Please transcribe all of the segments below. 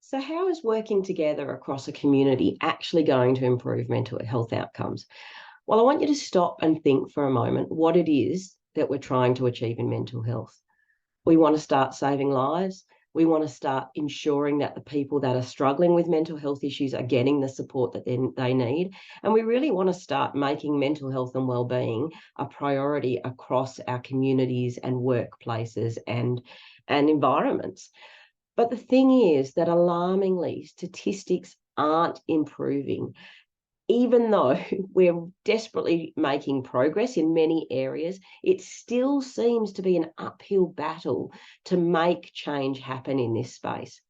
So how is working together across a community actually going to improve mental health outcomes? Well, I want you to stop and think for a moment what it is that we're trying to achieve in mental health. We want to start saving lives. We want to start ensuring that the people that are struggling with mental health issues are getting the support that they need. And we really want to start making mental health and well-being a priority across our communities and workplaces and environments. But the thing is that alarmingly, statistics aren't improving. Even though we're desperately making progress in many areas, it still seems to be an uphill battle to make change happen in this space.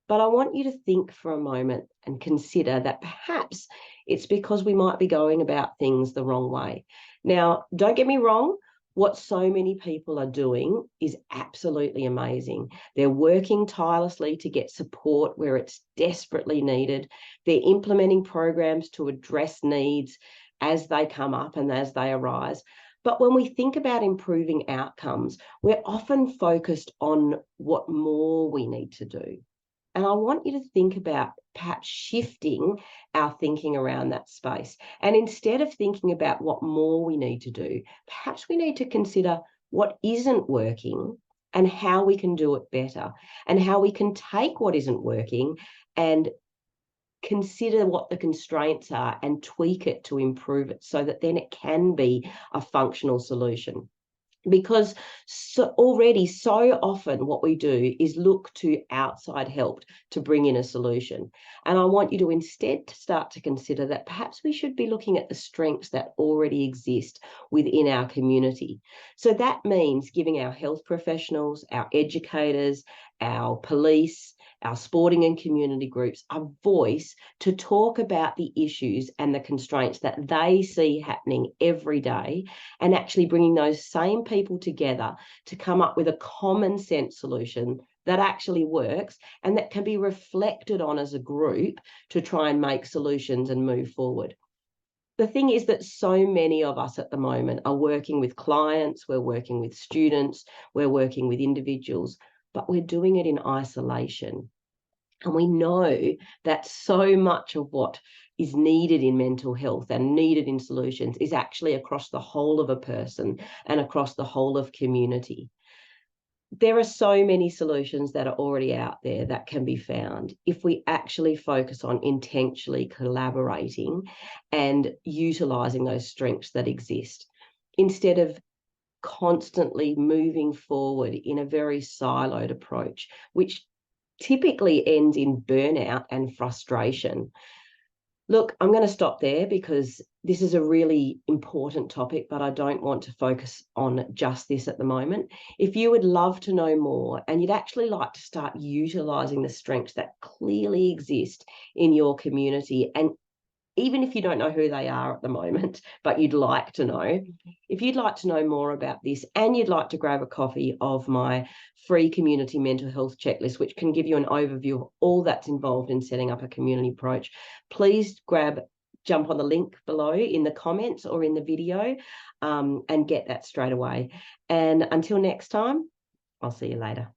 But I want you to think for a moment and consider that perhaps it's because we might be going about things the wrong way. Now, don't get me wrong, what so many people are doing is absolutely amazing. They're working tirelessly to get support where it's desperately needed. They're implementing programs to address needs as they come up and as they arise. But when we think about improving outcomes, we're often focused on what more we need to do. And I want you to think about perhaps shifting our thinking around that space. And instead of thinking about what more we need to do, perhaps we need to consider what isn't working and how we can do it better, and how we can take what isn't working and consider what the constraints are and tweak it to improve it so that then it can be a functional solution. Because already so often what we do is look to outside help to bring in a solution. And I want you to instead start to consider that perhaps we should be looking at the strengths that already exist within our community. So that means giving our health professionals, our educators, our police, our sporting and community groups a voice to talk about the issues and the constraints that they see happening every day, and actually bringing those same people together to come up with a common sense solution that actually works and that can be reflected on as a group to try and make solutions and move forward. The thing is that so many of us at the moment are working with clients, we're working with students, we're working with individuals, but we're doing it in isolation. And we know that so much of what is needed in mental health and needed in solutions is actually across the whole of a person and across the whole of community. There are so many solutions that are already out there that can be found if we actually focus on intentionally collaborating and utilising those strengths that exist, instead of constantly moving forward in a very siloed approach, which typically ends in burnout and frustration. Look, I'm going to stop there because this is a really important topic, but I don't want to focus on just this at the moment. If you would love to know more and you'd actually like to start utilising the strengths that clearly exist in your community, and even if you don't know who they are at the moment, but you'd like to know, if you'd like to know more about this and you'd like to grab a copy of my free community mental health checklist, which can give you an overview of all that's involved in setting up a community approach, please jump on the link below in the comments or in the video and get that straight away. And until next time, I'll see you later.